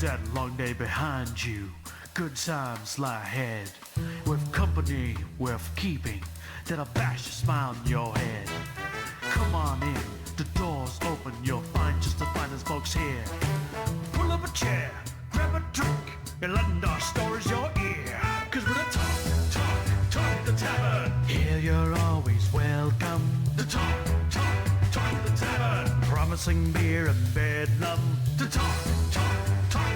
that long day behind you. Good times lie ahead. With company worth keeping, that'll bash a smile on your head. Come on in, the door's open, you'll find just the finest folks here. Pull up a chair, grab a drink, and lend our stories your ear. Cause we're the talk the tavern. Here you're always welcome. The talk the tavern. Promising beer and bedlam. The talk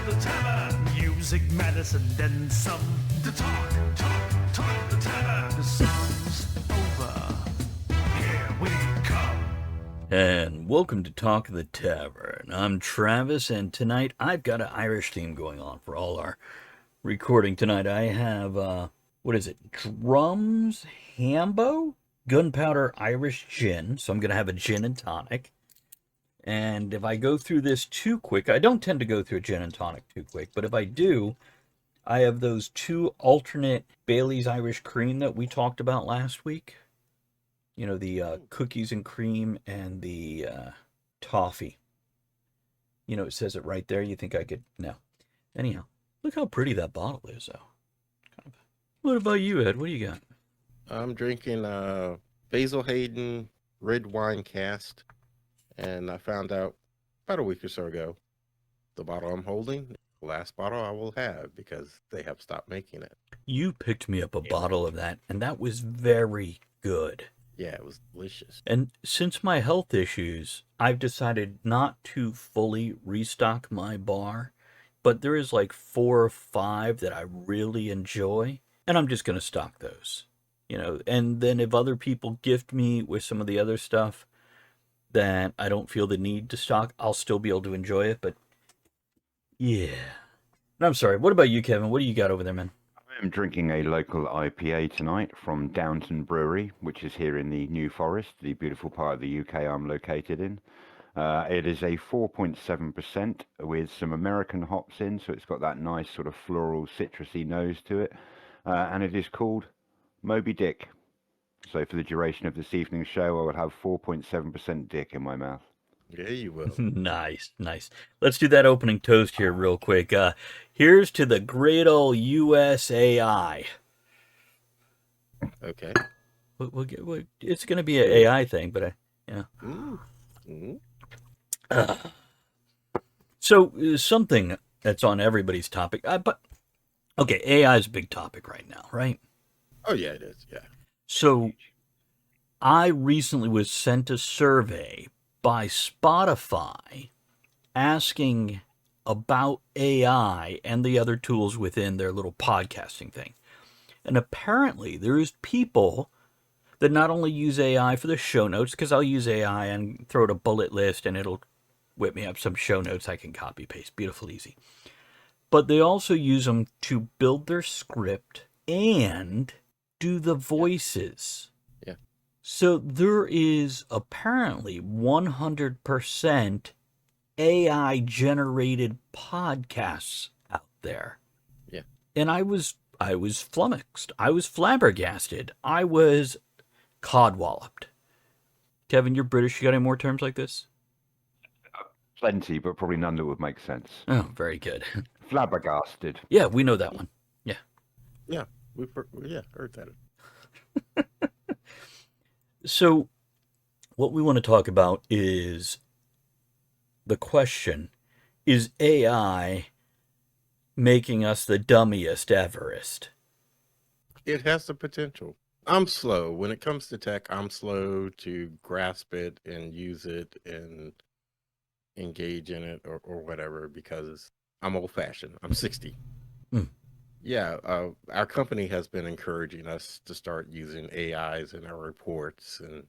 the tavern. Music, medicine, then some. The talk the tavern. The song's over. Here we come. And welcome to Talk the Tavern. I'm Travis, and tonight I've got an Irish theme going on for all our recording tonight. I have, drums, hambo, gunpowder Irish gin. So I'm going to have a gin and tonic. And if I go through this too quick, I don't tend to go through a gin and tonic too quick, but if I do, I have those two alternate Bailey's Irish cream that we talked about last week. You know, the cookies and cream and the toffee. You know, it says it right there. You think I could... No. Anyhow, look how pretty that bottle is, though. What about you, Ed? What do you got? I'm drinking Basil Hayden red wine cast. And I found out about a week or so ago, the bottle I'm holding, the last bottle I will have because they have stopped making it. You picked me up a bottle of that, and that was very good. Yeah, it was delicious. And since my health issues, I've decided not to fully restock my bar, but there is like 4 or 5 that I really enjoy, and I'm just going to stock those. You know, and then if other people gift me with some of the other stuff that I don't feel the need to stock, I'll still be able to enjoy it, but yeah. And I'm sorry, what about you, Kevin? What do you got over there, man? I'm drinking a local IPA tonight from Downton Brewery, which is here in the New Forest, the beautiful part of the UK I'm located in. It is a 4.7% with some American hops in, so it's got that nice sort of floral citrusy nose to it. And it is called Moby Dick. So for the duration of this evening's show, I would have 4.7% dick in my mouth. Yeah, you will. Nice. Let's do that opening toast here real quick. Here's to the great old USAI. Okay. It's going to be an AI thing, but yeah. So something that's on everybody's topic, but okay, AI is a big topic right now, right? Oh, yeah, it is, yeah. So I recently was sent a survey by Spotify asking about AI and the other tools within their little podcasting thing. And apparently there is people that not only use AI for the show notes, because I'll use AI and throw it a bullet list and it'll whip me up some show notes I can copy paste. Beautiful, easy. But they also use them to build their script and do the voices. Yeah. So there is apparently 100% AI generated podcasts out there. Yeah. And I was flummoxed. I was flabbergasted. I was codwalloped. Kevin, you're British. You got any more terms like this? Plenty, but probably none that would make sense. Oh, very good. Flabbergasted. Yeah, we know that one. Yeah. Yeah. Heard that. So, what we want to talk about is the question, is AI making us the dummiest everest? It has the potential. I'm slow. When it comes to tech, I'm slow to grasp it and use it and engage in it or whatever because I'm old-fashioned. I'm 60. Yeah, our company has been encouraging us to start using AIs in our reports and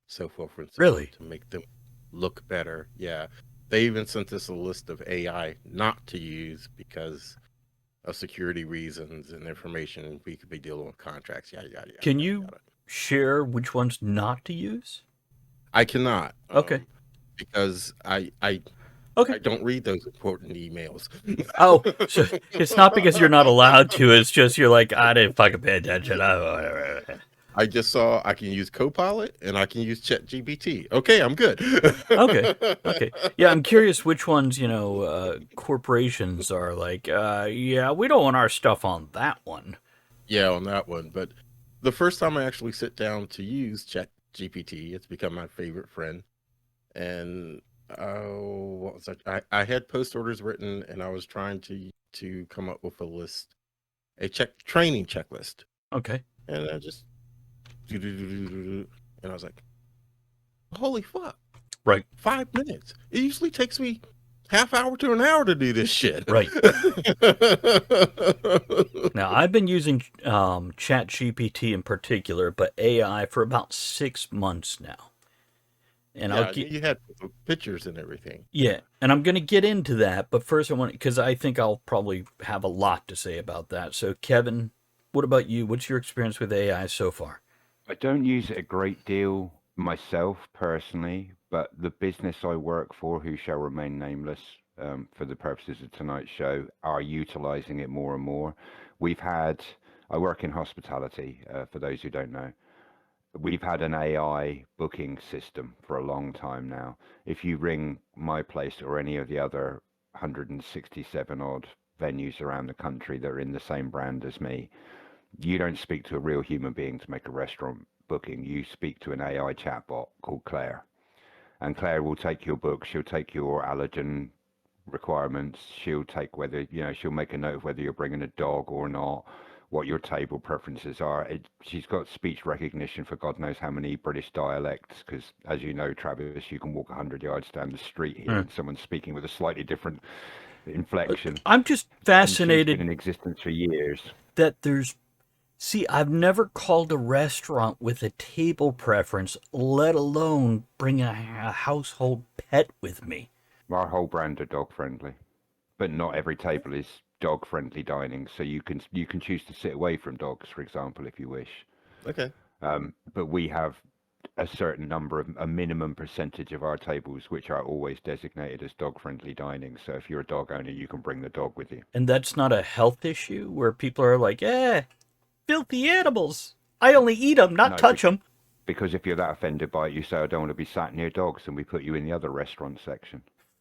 so forth and so Really? on to make them look better. Yeah, they even sent us a list of AI not to use because of security reasons and information we could be dealing with contracts. Yada. Can you share which ones not to use? I cannot. Okay. Because I Okay. I don't read those important emails. Oh, so it's not because you're not allowed to. It's just you're like, I didn't fucking pay attention. I just saw I can use Copilot and I can use ChatGPT. Okay, I'm good. Okay. Yeah, I'm curious which ones, corporations are like, yeah, we don't want our stuff on that one. Yeah, on that one. But the first time I actually sit down to use ChatGPT, it's become my favorite friend. And what was I had post orders written, and I was trying to come up with a list, a training checklist, Okay. and I just and I was like, holy fuck, Right. 5 minutes. It usually takes me half hour to an hour to do this shit. Right. Now, I've been using ChatGPT in particular, but AI for about 6 months now. And Yeah, I'll I knew get, you had pictures and everything. yeah, and I'm going to get into that, but first I want, because I think I'll probably have a lot to say about that. So, Kevin, what about you? What's your experience with AI so far? I don't use it a great deal myself personally, but the business I work for, who shall remain nameless for the purposes of tonight's show, are utilizing it more and more. I work in hospitality, for those who don't know. We've had an AI booking system for a long time now. If you ring my place or any of the other 167 odd venues around the country that are in the same brand as me, you don't speak to a real human being to make a restaurant booking. You speak to an AI chatbot called Claire. And Claire will take your book, she'll take your allergen requirements, she'll take she'll make a note of whether you're bringing a dog or not, what your table preferences are. She's got speech recognition for God knows how many British dialects, because as you know, Travis, you can walk 100 yards down the street here and someone's speaking with a slightly different inflection. I'm just And she's been fascinated in existence for years. that there's. See, I've never called a restaurant with a table preference, let alone bring a household pet with me. Our whole brand are dog friendly, but not every table is dog friendly dining. So you can choose to sit away from dogs, for example, if you wish. Okay. But we have a minimum percentage of our tables which are always designated as dog friendly dining. So if you're a dog owner, you can bring the dog with you. And that's not a health issue where people are like, filthy animals. I only eat them, not No, touch them. because if you're that offended by it, you say, I don't want to be sat near dogs, and we put you in the other restaurant section.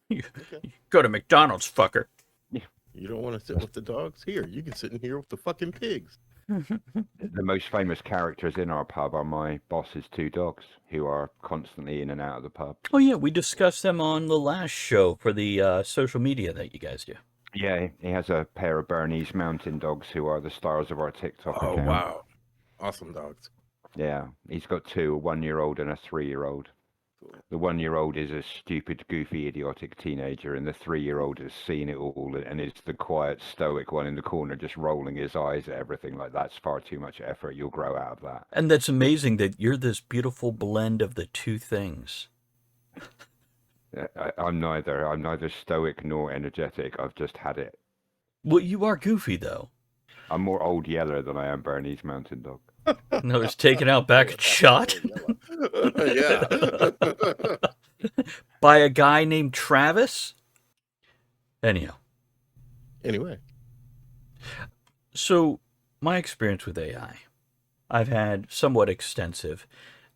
Okay. Go to McDonald's, fucker. You don't want to sit with the dogs? Here, you can sit in here with the fucking pigs. The most famous characters in our pub are my boss's two dogs, who are constantly in and out of the pub. Oh, yeah, we discussed them on the last show for the social media that you guys do. Yeah, he has a pair of Bernese mountain dogs who are the stars of our TikTok Oh, account. wow. Awesome dogs. Yeah, he's got two, a 1-year-old and a 3-year-old. Cool. The 1-year-old is a stupid, goofy, idiotic teenager, and the 3-year-old has seen it all and is the quiet, stoic one in the corner, just rolling his eyes at everything. Like, that's far too much effort. You'll grow out of that. And that's amazing that you're this beautiful blend of the two things. I'm neither stoic nor energetic. I've just had it. Well, you are goofy, though. I'm more Old Yeller than I am Bernese Mountain Dog. No, it's taken out back and shot Yeah. by a guy named Travis. Anyhow, Anyway. so my experience with AI, I've had somewhat extensive,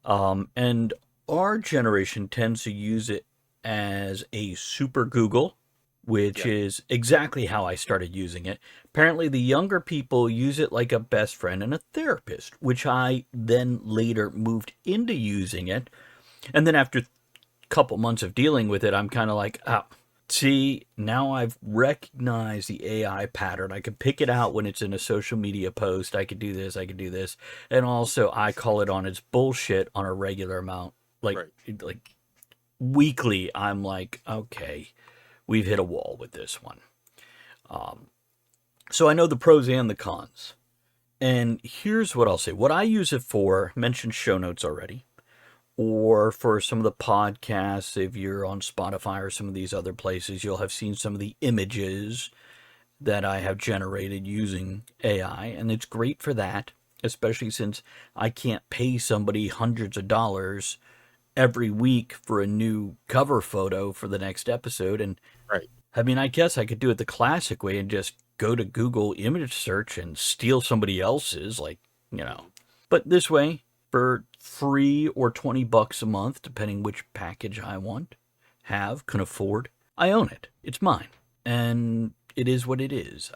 and our generation tends to use it as a super Google, which Yeah. is exactly how I started using it. Apparently, the younger people use it like a best friend and a therapist, which I then later moved into using it. And then after a couple months of dealing with it, I'm kind of like, see, now I've recognized the AI pattern. I can pick it out when it's in a social media post. I could do this, I could do this. And also, I call it on its bullshit on a regular amount. Like weekly, I'm like, okay, we've hit a wall with this one. So I know the pros and the cons. And here's what I'll say. What I use it for, mentioned show notes already, or for some of the podcasts, if you're on Spotify or some of these other places, you'll have seen some of the images that I have generated using AI, and it's great for that, especially since I can't pay somebody hundreds of dollars every week for a new cover photo for the next episode. And Right. I mean, I guess I could do it the classic way and just go to Google image search and steal somebody else's, But this way, for free or $20 a month, depending which package I want, can afford. I own it. It's mine. And it is what it is.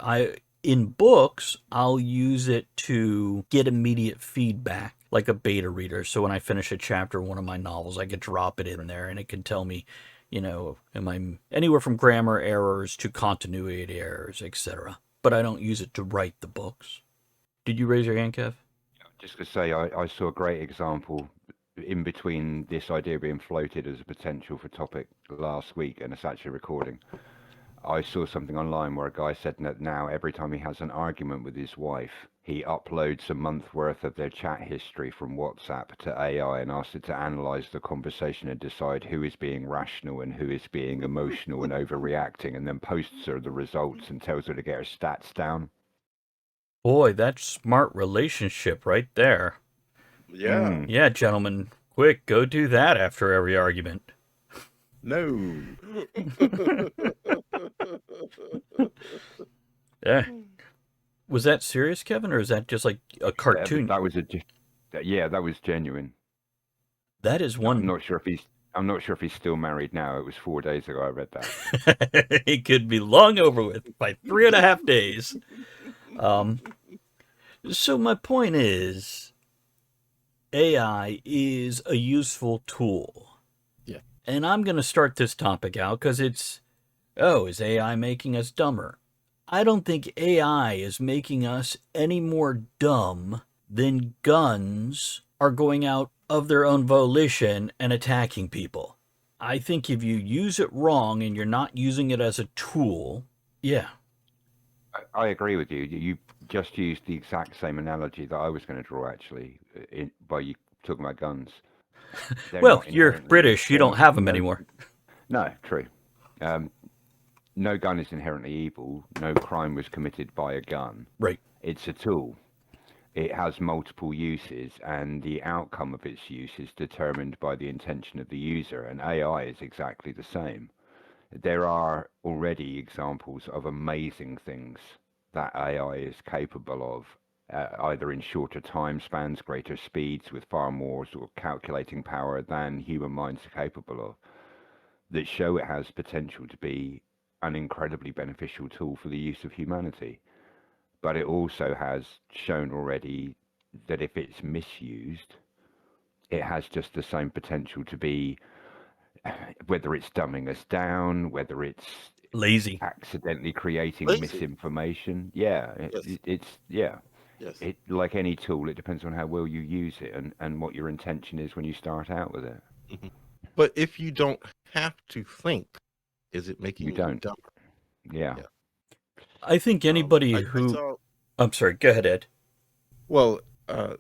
In books, I'll use it to get immediate feedback, like a beta reader. So when I finish a chapter of one of my novels, I can drop it in there and it can tell me, am I anywhere from grammar errors to continuity errors, etc. But I don't use it to write the books. Did you raise your hand, Kev? Just to say, I saw a great example in between this idea being floated as a potential for topic last week and it's actually recording. I saw something online where a guy said that now every time he has an argument with his wife, he uploads a month worth of their chat history from WhatsApp to AI and asks it to analyze the conversation and decide who is being rational and who is being emotional and overreacting, and then posts her the results and tells her to get her stats down. Boy, that's smart relationship right there. Yeah. Yeah, gentlemen, quick, go do that after every argument. No. Yeah. Was that serious, Kevin, or is that just like a cartoon? That was that was genuine. That is one. I'm not sure if he's still married now. It was 4 days ago I read that. It could be long over with by 3.5 days. So my point is, AI is a useful tool. Yeah. And I'm going to start this topic out because is AI making us dumber? I don't think AI is making us any more dumb than guns are going out of their own volition and attacking people. I think if you use it wrong and you're not using it as a tool, yeah. I agree with you. You just used the exact same analogy that I was going to draw, actually, by you talking about guns. Well, you're British. You don't have them anymore. No, true. No gun is inherently evil. No crime was committed by a gun. Right. It's a tool. It has multiple uses, and the outcome of its use is determined by the intention of the user, and AI is exactly the same. There are already examples of amazing things that AI is capable of, either in shorter time spans, greater speeds, with far more sort of calculating power than human minds are capable of, that show it has potential to be an incredibly beneficial tool for the use of humanity. But it also has shown already that if it's misused, it has just the same potential to be, whether it's dumbing us down, whether it's lazy, accidentally creating misinformation. Yes. It, like any tool, it depends on how well you use it and what your intention is when you start out with it. Mm-hmm. But if you don't have to think, is it making you dumber? Yeah. I think anybody I'm sorry, go ahead, Ed. Well,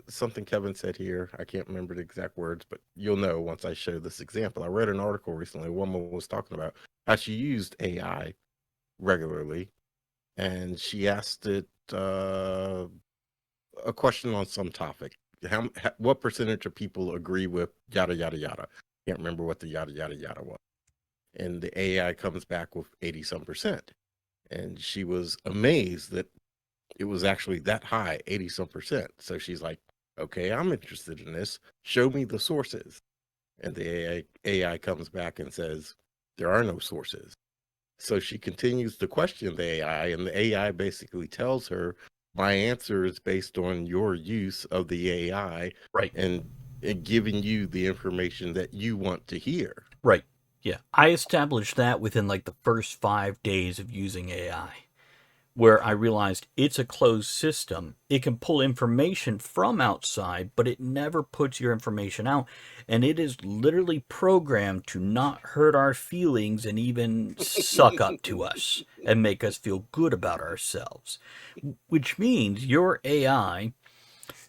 something Kevin said here, I can't remember the exact words, but you'll know once I show this example. I read an article recently. A woman was talking about how she used AI regularly, and she asked it a question on some topic. What percentage of people agree with yada, yada, yada? Can't remember what the yada, yada, yada was. And the AI comes back with 80-some percent. And she was amazed that it was actually that high, 80-some percent. So she's like, okay, I'm interested in this. Show me the sources. And the AI comes back and says, there are no sources. So she continues to question the AI, and the AI basically tells her, my answer is based on your use of the AI, right, and giving you the information that you want to hear. Right. Yeah. I established that within like the first 5 days of using AI, where I realized it's a closed system. It can pull information from outside, but it never puts your information out. And it is literally programmed to not hurt our feelings and even suck up to us and make us feel good about ourselves. Which means your AI,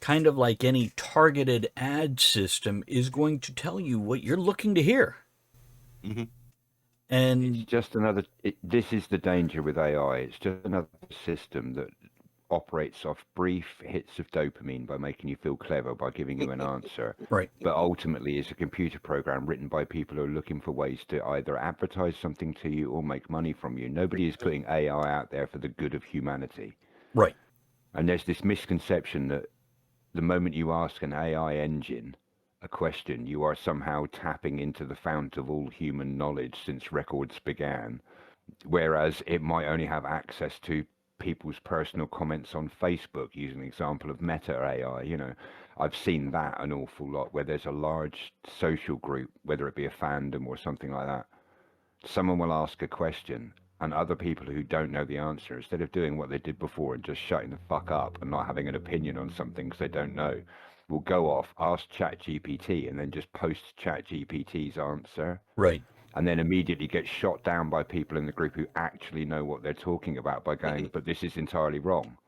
kind of like any targeted ad system, is going to tell you what you're looking to hear. Mm-hmm. And it's just another. This is the danger with AI. It's just another system that operates off brief hits of dopamine by making you feel clever, by giving you an answer. Right. But ultimately, it's a computer program written by people who are looking for ways to either advertise something to you or make money from you. Nobody is putting AI out there for the good of humanity. Right. And there's this misconception that the moment you ask an AI engine a question, you are somehow tapping into the fount of all human knowledge since records began, whereas it might only have access to people's personal comments on Facebook, using an example of Meta AI. I've seen that an awful lot, where there's a large social group, whether it be a fandom or something like that. Someone will ask a question, and other people who don't know the answer, instead of doing what they did before and just shutting the fuck up and not having an opinion on something because they don't know, will go off, ask ChatGPT, and then just post ChatGPT's answer, Right. and then immediately get shot down by people in the group who actually know what they're talking about by going, but this is entirely wrong.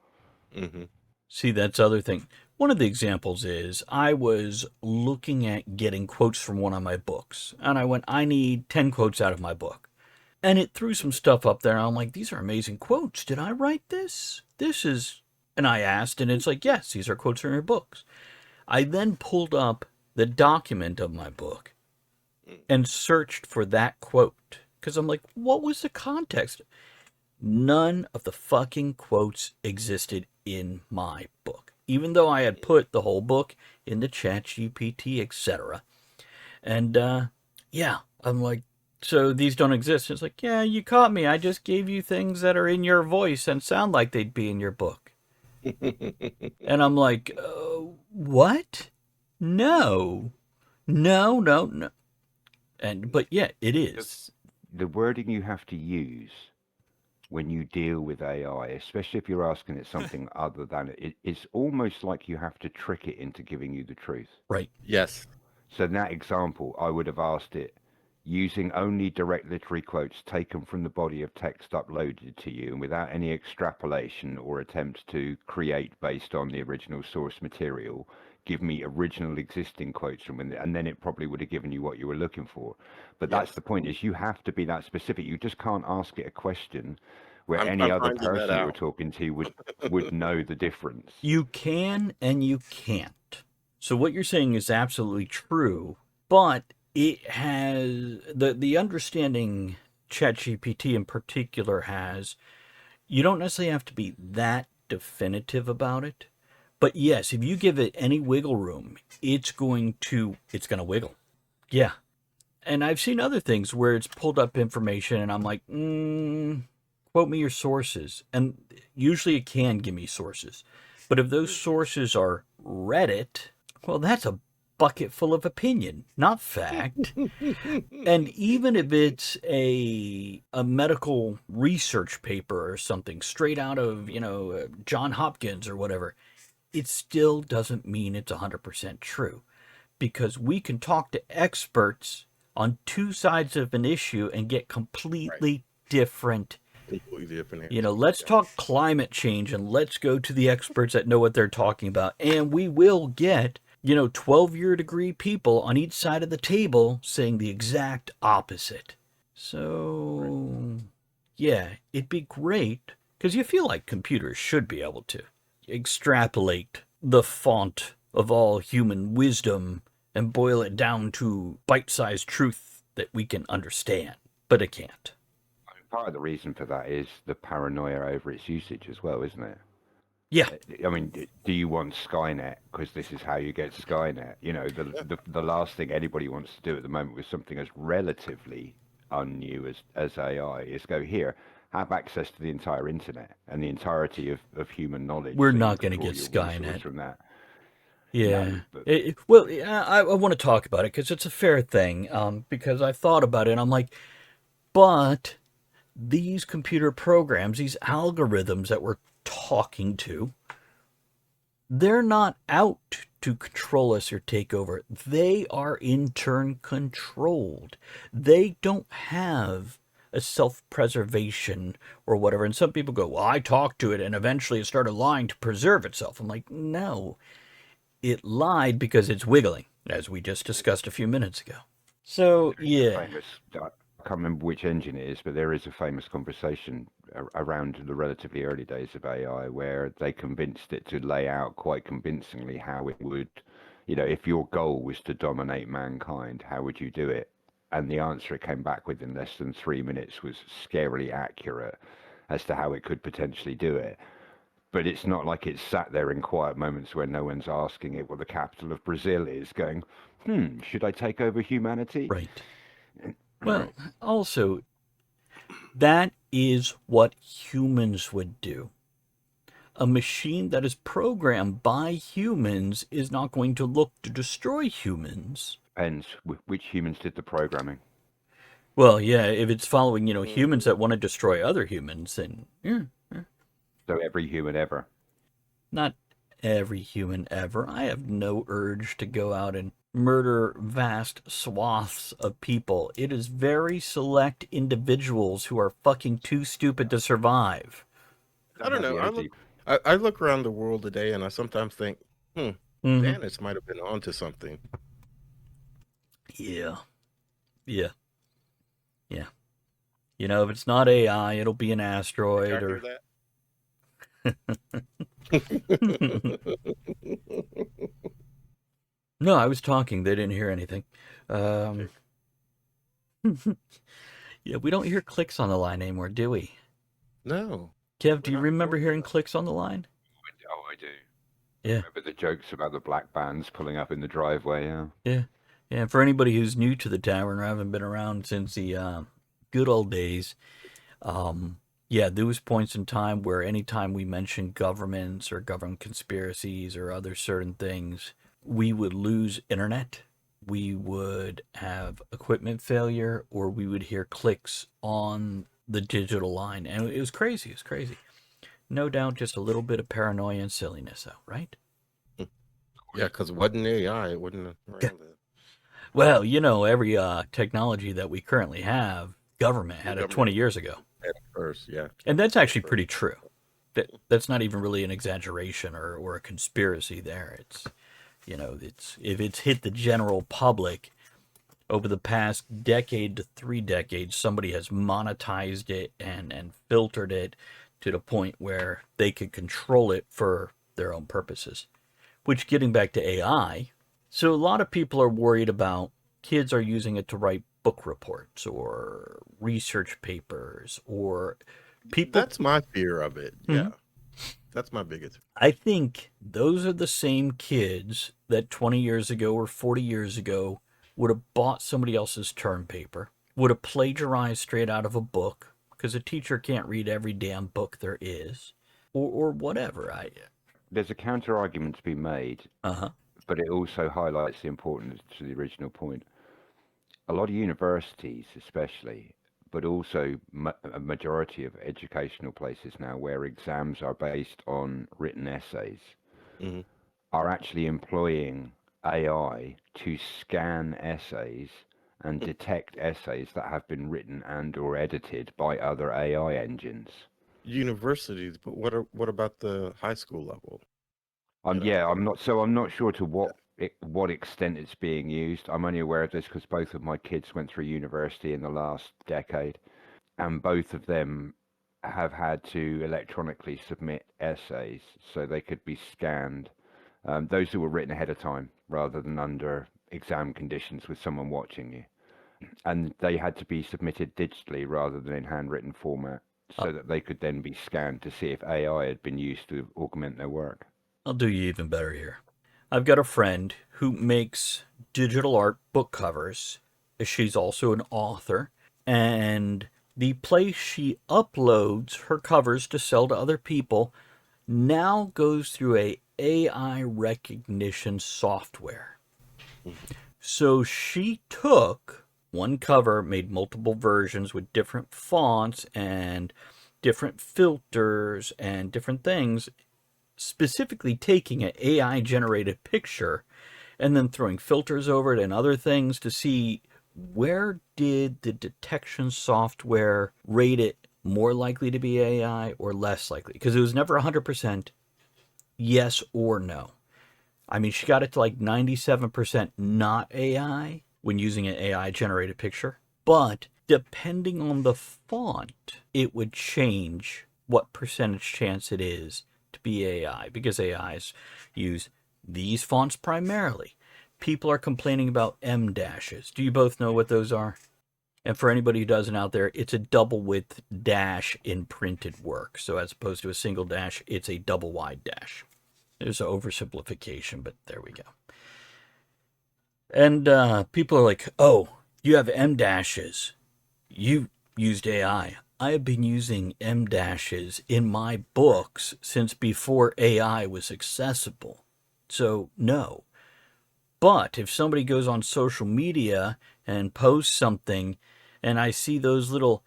Mm-hmm. See, that's the other thing. One of the examples is I was looking at getting quotes from one of my books, and I went, I need 10 quotes out of my book. And it threw some stuff up there, and I'm like, these are amazing quotes. Did I write this? This is. And I asked, and it's like, yes, these are quotes from your books. I then pulled up the document of my book and searched for that quote. Because I'm like, what was the context? None of the fucking quotes existed in my book, even though I had put the whole book into ChatGPT, etc. And yeah, I'm like, so these don't exist. It's like, yeah, you caught me. I just gave you things that are in your voice and sound like they'd be in your book. And I'm like, what? No, no, no, no. But yeah, it is. The wording you have to use when you deal with AI, especially if you're asking it something other than it's almost like you have to trick it into giving you the truth. Right. Yes. So in that example, I would have asked it using only direct literary quotes taken from the body of text uploaded to you and without any extrapolation or attempt to create based on the original source material. Give me original existing quotes from when, and then it probably would have given you what you were looking for. But that's Yes. the point, is you have to be that specific. You just can't ask it a question where I'm any other finding that person you're out. talking to would know the difference. You can and you can't. So what you're saying is absolutely true, but it has the understanding ChatGPT in particular has, you don't necessarily have to be that definitive about it. But yes, if you give it any wiggle room, it's going to wiggle. Yeah. And I've seen other things where it's pulled up information and I'm like, quote me your sources. And usually it can give me sources. But if those sources are Reddit, well, that's a bucket full of opinion, not fact. And even if it's a medical research paper or something straight out of, John Hopkins or whatever, it still doesn't mean it's 100% true. Because we can talk to experts on two sides of an issue and get completely different. Completely different answer. Let's talk climate change and let's go to the experts that know what they're talking about. And we will get, 12-year degree people on each side of the table saying the exact opposite. So, yeah, it'd be great because you feel like computers should be able to extrapolate the font of all human wisdom and boil it down to bite-sized truth that we can understand, but it can't. Part of the reason for that is the paranoia over its usage as well, isn't it? Yeah. I mean, do you want Skynet? Because this is how you get Skynet. The last thing anybody wants to do at the moment with something as relatively unnew as AI is go here, have access to the entire internet and the entirety of human knowledge. We're so not going to get Skynet from that. Yeah. No, I want to talk about it because it's a fair thing. Because I thought about it and I'm like, but these computer programs, these algorithms that we're talking to, they're not out to control us or take over. They are in turn controlled. They don't have a self-preservation or whatever. And some people go, well, I talked to it and eventually it started lying to preserve itself. I'm like, no. It lied because it's wiggling, as we just discussed a few minutes ago. So, yeah. I can't remember which engine it is, but there is a famous conversation around the relatively early days of AI where they convinced it to lay out quite convincingly how it would, if your goal was to dominate mankind, how would you do it? And the answer it came back with in less than 3 minutes was scarily accurate as to how it could potentially do it. but it's not like it's sat there in quiet moments where no one's asking it what the capital of Brazil is, going, should I take over humanity? Right. Well, Right. also, that is what humans would do. A machine that is programmed by humans is not going to look to destroy humans. Depends which humans did the programming. Well, yeah, if it's following, humans Mhm. that want to destroy other humans, then So every human ever. not every human ever. I have no urge to go out and murder vast swaths of people. It is very select individuals who are fucking too stupid to survive. I don't About know. the OG. I look around the world today, and I sometimes think, Hmm. Janice might have been onto something. Yeah. Yeah. Yeah. If it's not AI, it'll be an Did asteroid y'all or. hear that? No, I was talking. They didn't hear anything. Um, yeah, we don't hear clicks on the line anymore, do we? No, Kev, do we're you not remember recording hearing enough. clicks on the line? Oh, I do. Yeah. Remember the jokes about the black bands pulling up in the driveway, yeah? Yeah. Yeah. For anybody who's new to the tavern or haven't been around since the good old days, yeah, there was points in time where anytime we mentioned governments or government conspiracies or other certain things, we would lose internet. We would have equipment failure, or we would hear clicks on the digital line, and it was crazy. It was crazy. No doubt, just a little bit of paranoia and silliness, though, right? Yeah, because it wasn't AI. It wasn't around the Well, every technology that we currently have, government had it government 20 years ago. at first. Yeah, And that's at actually first. pretty true. That's not even really an exaggeration or a conspiracy there. It's, it's if it's hit the general public over the past decade to 3 decades, somebody has monetized it and filtered it to the point where they could control it for their own purposes. Which, getting back to AI, so a lot of people are worried about kids are using it to write book reports or research papers or people. That's my fear of it. Mhm. Yeah, that's my biggest. I think those are the same kids that 20 years ago or 40 years ago would have bought somebody else's term paper, would have plagiarized straight out of a book, because a teacher can't read every damn book there is, or whatever. There's a counter argument to be made, Uh-huh. but it also highlights the importance to the original point. A lot of universities, especially, but also a majority of educational places now where exams are based on written essays, Mm-hmm. are actually employing AI to scan essays and detect essays that have been written and or edited by other AI engines. Universities, but what about the high school level? Yeah, Like I'm not sure to what extent it's being used. I'm only aware of this because both of my kids went through university in the last decade, and both of them have had to electronically submit essays so they could be scanned. Those who were written ahead of time rather than under exam conditions with someone watching you. And they had to be submitted digitally rather than in handwritten format so that they could then be scanned to see if AI had been used to augment their work. I'll do you even better here. I've got a friend who makes digital art book covers. She's also an author, and the place she uploads her covers to sell to other people now goes through a AI recognition software. So she took one cover, made multiple versions with different fonts and different filters and different things, specifically taking an AI generated picture and then throwing filters over it and other things to see where did the detection software rate it more likely to be AI or less likely, because it was never 100% yes or no. I mean, she got it to like 97% not AI when using an AI generated picture, but depending on the font, it would change what percentage chance it is to be AI, because AIs use these fonts primarily. People are complaining about M dashes. Do you both know what those are? And for anybody who doesn't out there, it's a double width dash in printed work. So as opposed to a single dash, it's a double wide dash. There's an oversimplification, but there we go. And people are like, oh, you have M dashes. You used AI. I have been using M dashes in my books since before AI was accessible. So, no. But if somebody goes on social media and posts something, and I see those little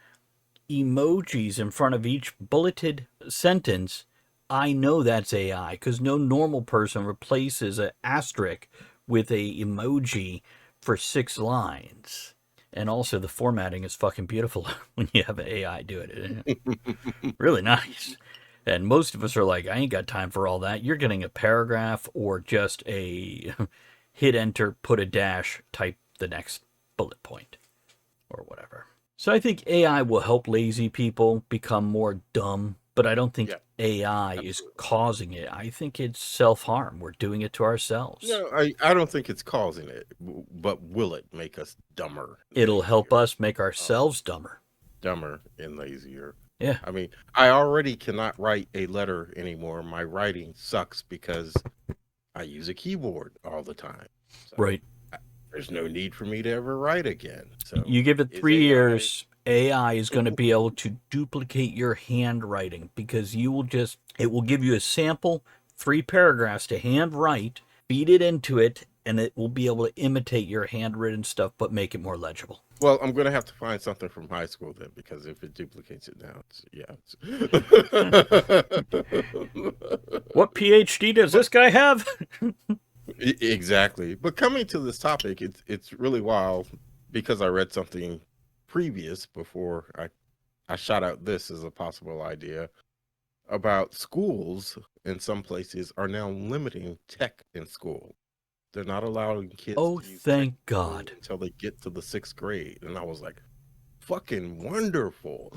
emojis in front of each bulleted sentence, I know that's AI, because no normal person replaces an asterisk with a emoji for 6 lines. And also the formatting is fucking beautiful when you have an AI do it. Really nice. And most of us are like, I ain't got time for all that. You're getting a paragraph or just a hit enter, put a dash, type the next bullet point or whatever. So I think AI will help lazy people become more dumb, but I don't think AI is causing it. I think it's self-harm. We're doing it to ourselves. No, I don't think it's causing it, but will it make us dumber? It'll help us make ourselves dumber. Dumber and lazier. Yeah. I mean, I already cannot write a letter anymore. My writing sucks because I use a keyboard all the time. So Right. There's no need for me to ever write again. So you give it 3 years, AI is going to be able to duplicate your handwriting, because it will give you a sample, 3 paragraphs to handwrite, feed it into it, and it will be able to imitate your handwritten stuff, but make it more legible. Well, I'm going to have to find something from high school then, because if it duplicates it now, What PhD does this guy have? Exactly. But coming to this topic, it's really wild, because I read something previous before I shot out this as a possible idea about schools in some places are now limiting tech in school. They're not allowing kids Oh, to use thank tech God. until they get to the 6th grade. And I was like, fucking wonderful.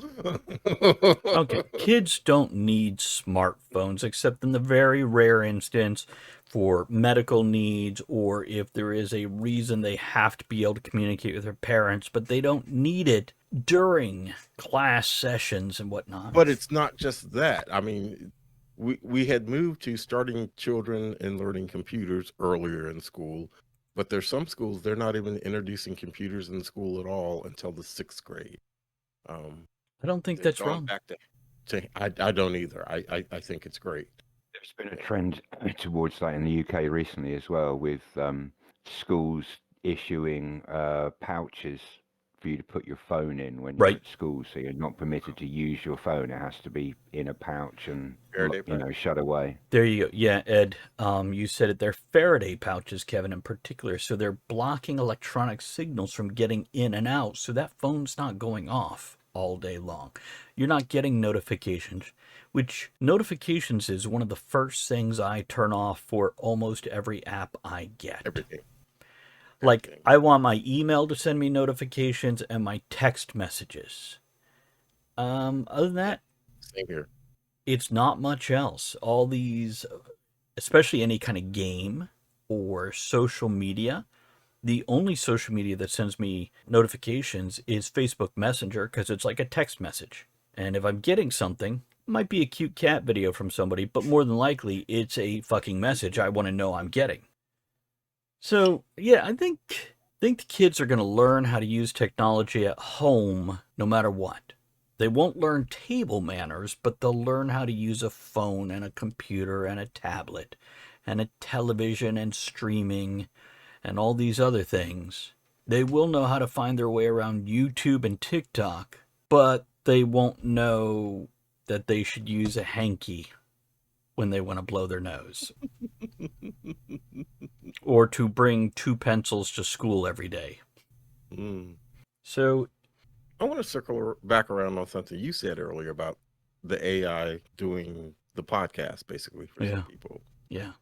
Okay, kids don't need smartphones except in the very rare instance for medical needs, or if there is a reason they have to be able to communicate with their parents, but they don't need it during class sessions and whatnot. But it's not just that. I mean, we had moved to starting children and learning computers earlier in school, but there's some schools they're not even introducing computers in school at all until the 6th grade. I don't think that's wrong. Back to I don't either. I think it's great. There's been a trend towards that in the UK recently as well, with schools issuing pouches for you to put your phone in when you're Right. at school, so you're not permitted to use your phone. It has to be in a pouch and Faraday shut away. There you go. Yeah, Ed, you said it. They're Faraday pouches, Kevin, in particular. So they're blocking electronic signals from getting in and out. So that phone's not going off all day long. You're not getting notifications, which notifications is one of the first things I turn off for almost every app I get. Everything. Like, I want my email to send me notifications and my text messages. Other than that, Same here. it's not much else. All these, especially any kind of game or social media, the only social media that sends me notifications is Facebook Messenger, because it's like a text message. And if I'm getting something, it might be a cute cat video from somebody, but more than likely, it's a fucking message I want to know I'm getting. So, yeah, I think the kids are going to learn how to use technology at home no matter what. They won't learn table manners, but they'll learn how to use a phone and a computer and a tablet and a television and streaming and all these other things. They will know how to find their way around YouTube and TikTok, but they won't know that they should use a hanky when they want to blow their nose. Or to bring 2 pencils to school every day. So I want to circle back around on something you said earlier about the AI doing the podcast, basically, for some people. Yeah.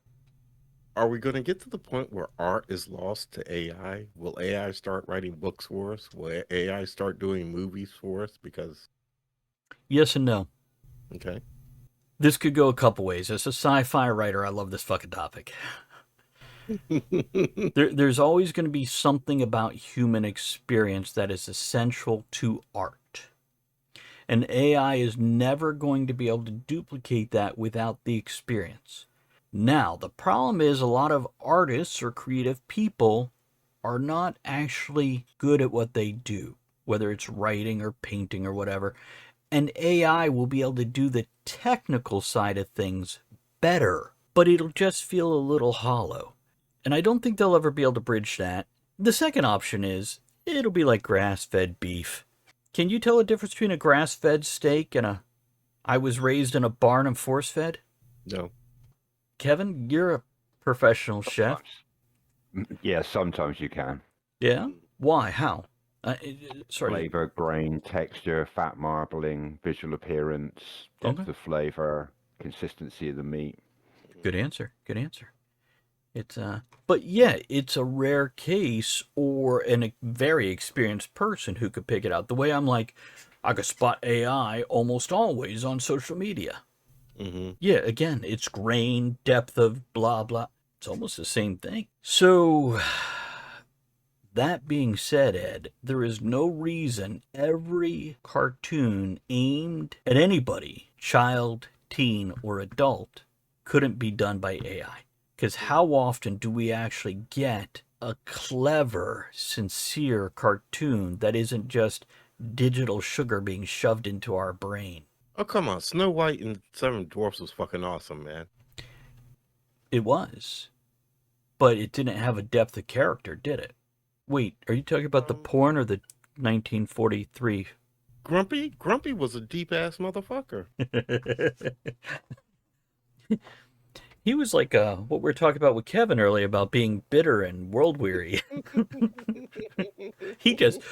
Are we going to get to the point where art is lost to AI? Will AI start writing books for us? Will AI start doing movies for us? Because yes and no. Okay. This could go a couple ways. As a sci-fi writer, I love this fucking topic. There's always going to be something about human experience that is essential to art. And AI is never going to be able to duplicate that without the experience. Now, the problem is a lot of artists or creative people are not actually good at what they do, whether it's writing or painting or whatever. And AI will be able to do the technical side of things better, but it'll just feel a little hollow. And I don't think they'll ever be able to bridge that. The second option is it'll be like grass-fed beef. Can you tell the difference between a grass-fed steak and a I was raised in a barn and force-fed? No. Kevin, you're a professional chef. Yeah, sometimes you can. Yeah? Why? How? Sorry. Flavor, grain, texture, fat marbling, visual appearance, depth Okay. of flavor, consistency of the meat. Good answer. Good answer. But yeah, it's a rare case or a very experienced person who could pick it out. The way I'm like, I could spot AI almost always on social media. Mm-hmm. Yeah, again, it's grain, depth of blah, blah. It's almost the same thing. So, that being said, Ed, there is no reason every cartoon aimed at anybody, child, teen, or adult, couldn't be done by AI. Because how often do we actually get a clever, sincere cartoon that isn't just digital sugar being shoved into our brain? Oh, come on. Snow White and Seven Dwarfs was fucking awesome, man. It was. But it didn't have a depth of character, did it? Wait, are you talking about the porn or the 1943? Grumpy? Grumpy was a deep-ass motherfucker. He was like what we were talking about with Kevin earlier about being bitter and world weary. He just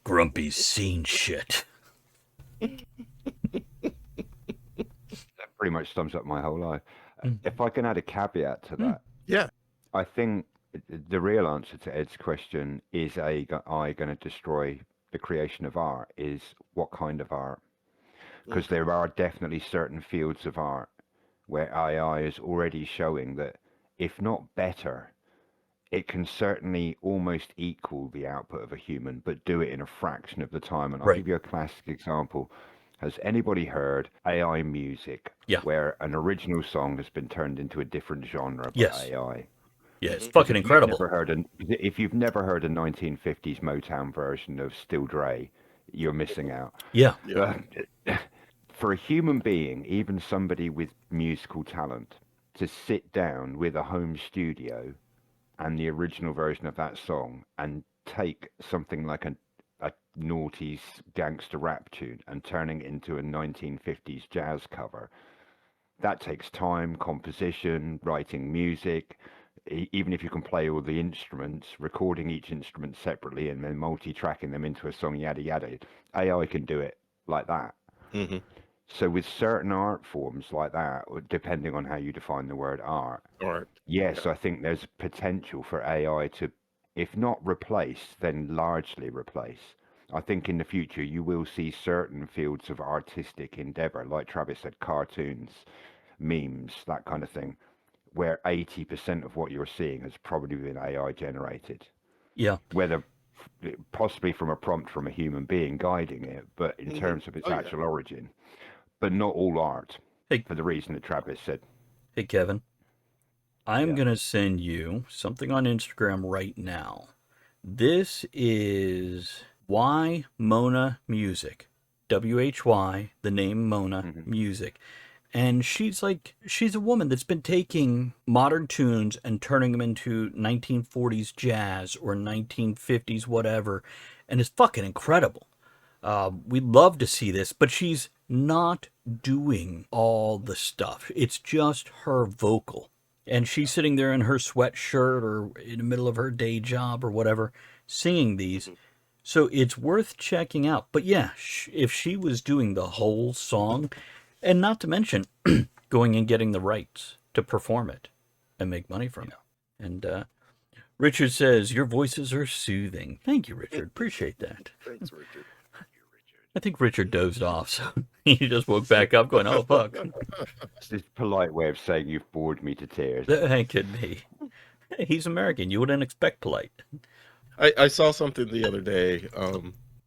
grumpy scene shit. That pretty much sums up my whole life. Mm. If I can add a caveat to that, Yeah. I think the real answer to Ed's question is AI going to destroy the creation of art? Is what kind of art? Because there are definitely certain fields of art where AI is already showing that, if not better, it can certainly almost equal the output of a human, but do it in a fraction of the time. And I'll Right. give you a classic example. Has anybody heard AI music, Yeah. where an original song has been turned into a different genre by Yes. AI? Yeah, it's fucking incredible. If you've never heard a 1950s Motown version of Still Dre, you're missing out. Yeah. For a human being, even somebody with musical talent, to sit down with a home studio and the original version of that song and take something like a noughties gangster rap tune and turning it into a 1950s jazz cover, that takes time, composition, writing music. Even if you can play all the instruments, recording each instrument separately and then multi-tracking them into a song, yada yada, AI can do it like that. Mm-hmm. So with certain art forms like that, depending on how you define the word art, yes, I think there's potential for AI to, if not replace, then largely replace. I think in the future you will see certain fields of artistic endeavor, like Travis said, cartoons, memes, that kind of thing, where 80% of what you're seeing has probably been AI generated. Yeah. Whether possibly from a prompt from a human being guiding it, but in terms of its actual origin. But not all art, for the reason that Travis said. Hey, Kevin. I'm going to send you something on Instagram right now. This is Why Mona Music. WHY, the name Mona Music. And she's a woman that's been taking modern tunes and turning them into 1940s jazz or 1950s whatever. And it's fucking incredible. We'd love to see this, but she's not doing all the stuff. It's just her vocal. And she's sitting there in her sweatshirt or in the middle of her day job or whatever, singing these. So it's worth checking out. But yeah, if she was doing the whole song, and not to mention going and getting the rights to perform it and make money from it. And Richard says, your voices are soothing. Thank you, Richard. Appreciate that. Thanks, Richard. I think Richard dozed off, so he just woke back up going, oh, fuck. It's this polite way of saying you've bored me to tears. That could be. He's American. You wouldn't expect polite. I saw something the other day.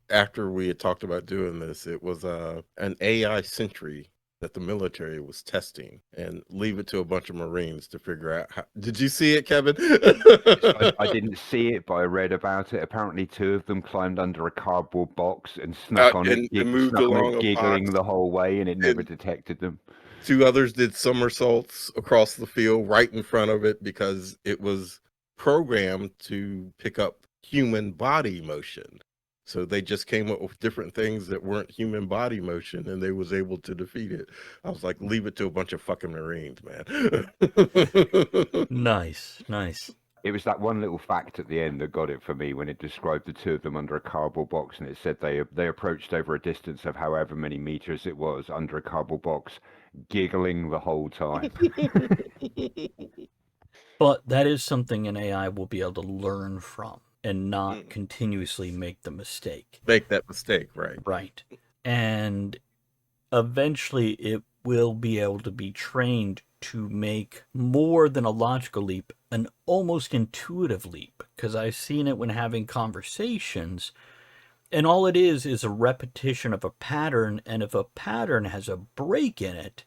After we had talked about doing this, it was an AI sentry that the military was testing, and leave it to a bunch of Marines to figure out how. Did you see it, Kevin? I didn't see it, but I read about it. Apparently, two of them climbed under a cardboard box and And moved snuck on it, along a giggling box, the whole way, and it never and detected them. two others did somersaults across the field right in front of it because it was programmed to pick up human body motion. So they just came up with different things that weren't human body motion, and they was able to defeat it. I was like, leave it to a bunch of fucking Marines, man. Nice, nice. It was that one little fact at the end that got it for me when it described the two of them under a cardboard box, and it said they approached over a distance of however many meters it was under a cardboard box, giggling the whole time. But that is something an AI will be able to learn from and not Mm. continuously make the mistake. Make that mistake, right? Right. And eventually it will be able to be trained to make more than a logical leap, an almost intuitive leap. Because I've seen it when having conversations, and all it is a repetition of a pattern. And if a pattern has a break in it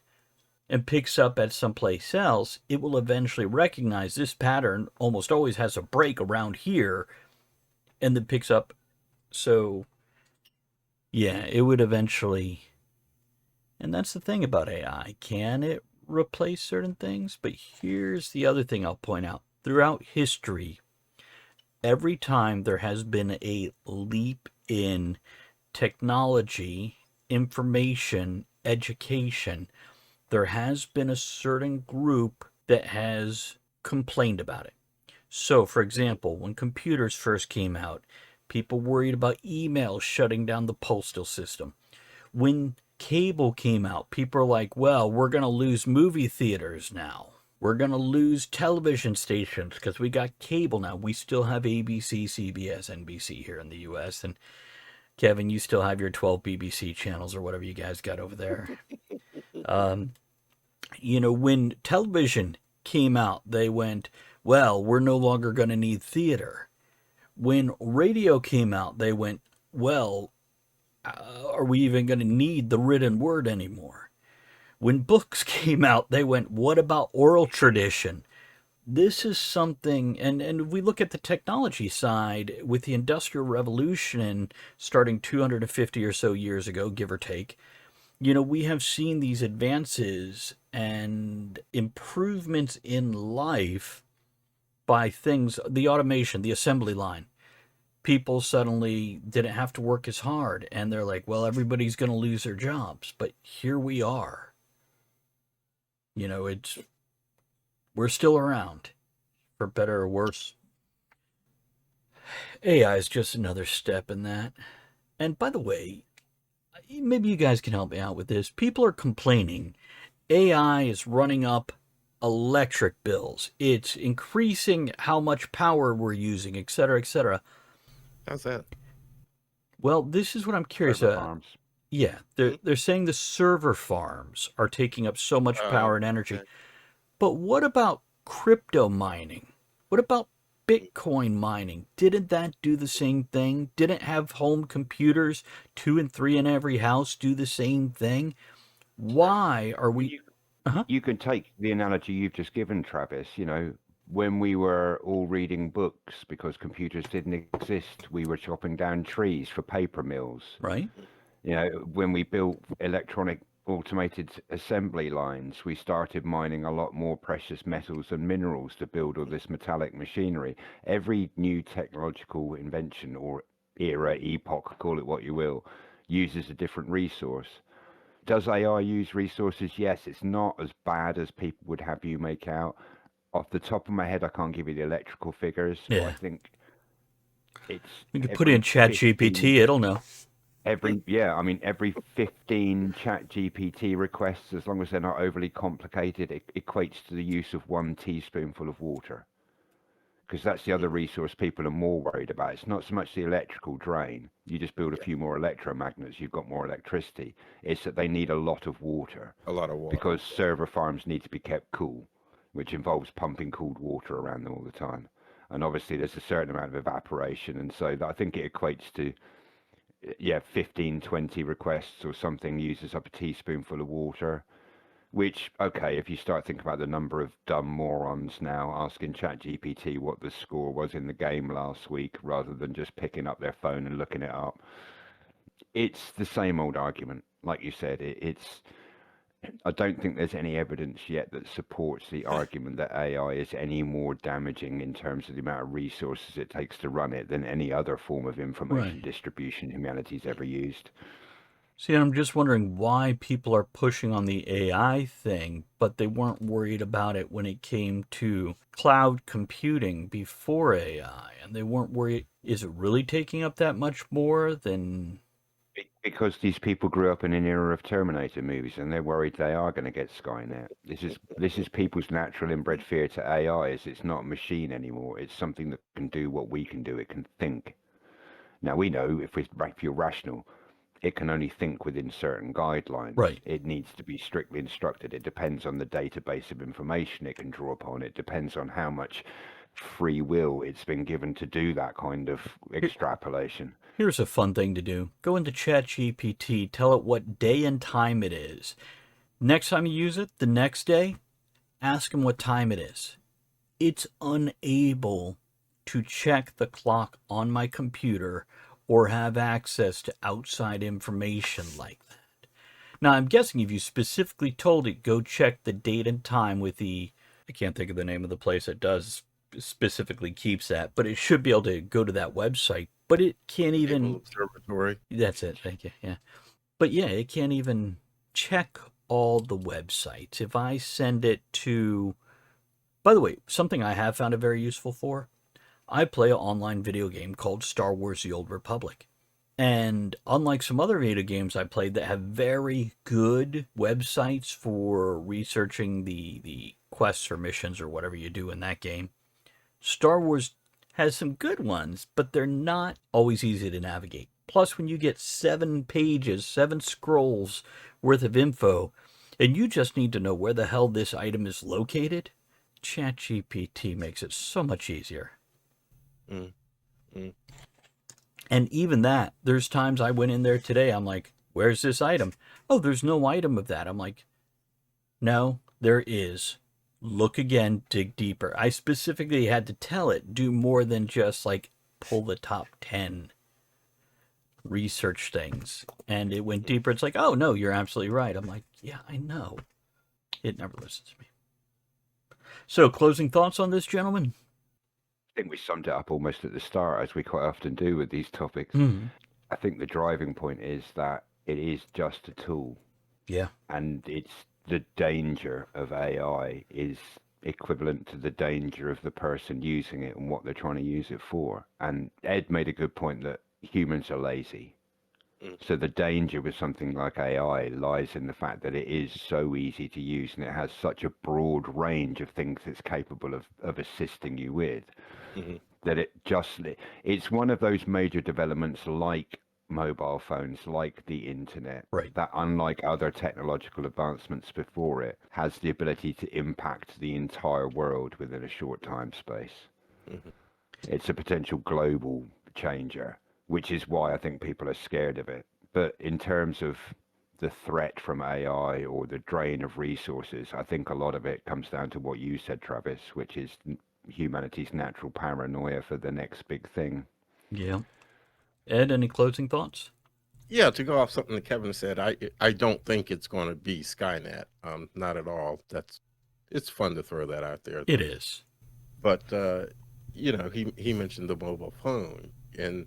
and picks up at someplace else, it will eventually recognize this pattern almost always has a break around here, and then picks up. So, yeah, it would eventually. And that's the thing about AI. Can it replace certain things? But here's the other thing I'll point out. Throughout history, every time there has been a leap in technology, information, education, there has been a certain group that has complained about it. So, for example, when computers first came out, people worried about email shutting down the postal system. When cable came out, people are like, well, we're going to lose movie theaters now. We're going to lose television stations because we got cable now. We still have ABC, CBS, NBC here in the US. And Kevin, you still have your 12 BBC channels or whatever you guys got over there. When television came out, they went, well, we're no longer going to need theater. When radio came out, they went, well, are we even going to need the written word anymore? When books came out, they went, what about oral tradition? This is something, and if we look at the technology side, with the Industrial Revolution starting 250 or so years ago, give or take, we have seen these advances and improvements in life by things, the automation, the assembly line. People suddenly didn't have to work as hard, and they're like, well, everybody's going to lose their jobs. But here we are. We're still around, for better or worse. AI is just another step in that. And by the way, maybe you guys can help me out with this. People are complaining AI is running up electric bills. It's increasing how much power we're using, et cetera, et cetera. How's that? Well, this is what I'm curious Server about. farms. Yeah, they're saying the server farms are taking up so much power and energy. Okay. But what about crypto mining? What about Bitcoin mining? Didn't that do the same thing? Didn't have home computers, 2 and 3 in every house, do the same thing? Why are we... Uh-huh. You can take the analogy you've just given, Travis. When we were all reading books because computers didn't exist, we were chopping down trees for paper mills. Right? When we built electronic automated assembly lines, we started mining a lot more precious metals and minerals to build all this metallic machinery. Every new technological invention or era, epoch, call it what you will, uses a different resource. Does AI use resources? Yes, it's not as bad as people would have you make out. Off the top of my head, I can't give you the electrical figures, but I Yeah. think it's We could put in Chat GPT, it'll know. every 15 Chat GPT requests, as long as they're not overly complicated, it equates to the use of 1 teaspoonful of water. Because that's the other resource people are more worried about. It's not so much the electrical drain. You just build a few more electromagnets, you've got more electricity. It's that they need a lot of water A lot of water. because server farms need to be kept cool. which involves pumping cold water around them all the time. And obviously, there's a certain amount of evaporation, and so I think it equates to 15, 20 requests or something uses up a teaspoonful of water. Which, okay, if you start thinking about the number of dumb morons now asking ChatGPT what the score was in the game last week rather than just picking up their phone and looking it up, it's the same old argument. Like you said, I don't think there's any evidence yet that supports the argument that AI is any more damaging in terms of the amount of resources it takes to run it than any other form of information Right. distribution humanity's ever used. See, I'm just wondering why people are pushing on the AI thing, but they weren't worried about it when it came to cloud computing before AI. And they weren't worried, is it really taking up that much more than... Because these people grew up in an era of Terminator movies, and they're worried they are going to get Skynet. This is people's natural inbred fear to AI. Is it's not a machine anymore. It's something that can do what we can do. It can think. Now we know if you're rational, it can only think within certain guidelines. Right. It needs to be strictly instructed. It depends on the database of information it can draw upon. It depends on how much free will it's been given to do that kind of extrapolation. Here's a fun thing to do. Go into ChatGPT, tell it what day and time it is. Next time you use it, the next day, ask him what time it is. It's unable to check the clock on my computer or have access to outside information like that. Now, I'm guessing if you specifically told it, go check the date and time with the, I can't think of the name of the place that does specifically keeps that, but it should be able to go to that website. But it can't even. Naval Observatory. That's it. Thank you. Yeah. But yeah, it can't even check all the websites. If I send it to. By the way, something I have found it very useful for. I play an online video game called Star Wars The Old Republic. And unlike some other video games I played that have very good websites for researching the quests or missions or whatever you do in that game, Star Wars has some good ones, but they're not always easy to navigate. Plus, when you get 7 pages, 7 scrolls worth of info, and you just need to know where the hell this item is located, ChatGPT makes it so much easier. And even that, there's times I went in there today, I'm like, where's this item? Oh, there's no item of that. I'm like, no, there is. Look again, dig deeper. I specifically had to tell it, do more than just like pull the top 10 research things. And it went deeper. It's like, oh, no, you're absolutely right. I'm like, yeah, I know. It never listens to me. So, closing thoughts on this, gentlemen? I think we summed it up almost at the start, as we quite often do with these topics. I think the driving point is that it is just a tool. Yeah. And it's the danger of AI is equivalent to the danger of the person using it and what they're trying to use it for. And Ed made a good point that humans are lazy. So the danger with something like AI lies in the fact that it is so easy to use and it has such a broad range of things it's capable of assisting you with that it's one of those major developments like mobile phones, like the internet, Right. that unlike other technological advancements before it, has the ability to impact the entire world within a short time space. It's a potential global changer, which is why I think people are scared of it. But in terms of the threat from AI or the drain of resources, I think a lot of it comes down to what you said, Travis, which is humanity's natural paranoia for the next big thing. Yeah. Ed, any closing thoughts? Yeah, to go off something that Kevin said, I don't think it's going to be Skynet. Not at all. It's fun to throw that out there. It is. But he mentioned the mobile phone, and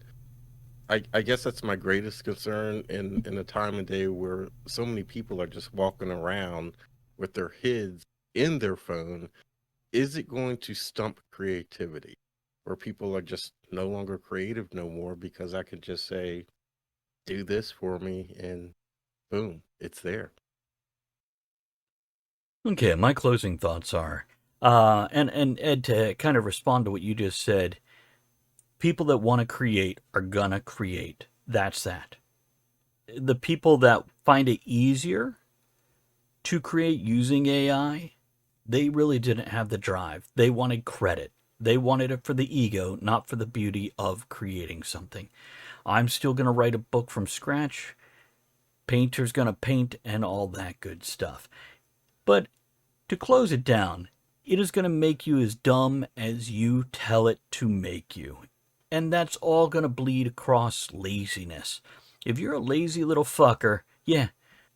I guess that's my greatest concern in a time and day where so many people are just walking around with their heads in their phone. Is it going to stump creativity, where people are just no longer creative no more because I can just say, do this for me, and boom, it's there. Okay, my closing thoughts are, and Ed, to kind of respond to what you just said, people that want to create are gonna create. That's that. The people that find it easier to create using AI They really didn't have the drive. They wanted credit. They wanted it for the ego, not for the beauty of creating something. I'm still going to write a book from scratch. Painter's going to paint and all that good stuff. But to close it down, it is going to make you as dumb as you tell it to make you. And that's all going to bleed across laziness. If you're a lazy little fucker, yeah,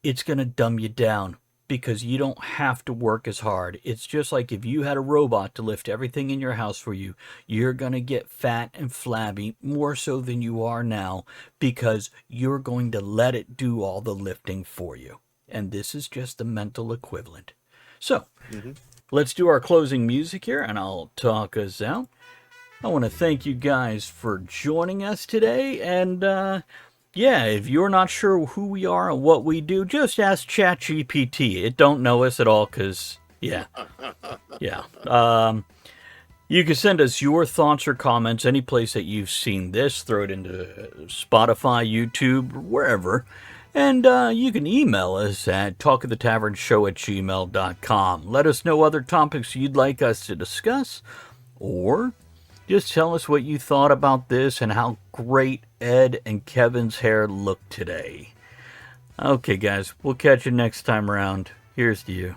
it's going to dumb you down because you don't have to work as hard. It's just like if you had a robot to lift everything in your house for you, you're going to get fat and flabby more so than you are now because you're going to let it do all the lifting for you. And this is just the mental equivalent. So, let's do our closing music here and I'll talk us out. I want to thank you guys for joining us today. And, yeah, if you're not sure who we are and what we do, just ask ChatGPT. It don't know us at all because, yeah. You can send us your thoughts or comments any place that you've seen this. Throw it into Spotify, YouTube, wherever. And you can email us at talkofthetavernshow@gmail.com. Let us know other topics you'd like us to discuss, or just tell us what you thought about this and how great Ed and Kevin's hair looked today. Okay, guys, we'll catch you next time around. Here's to you.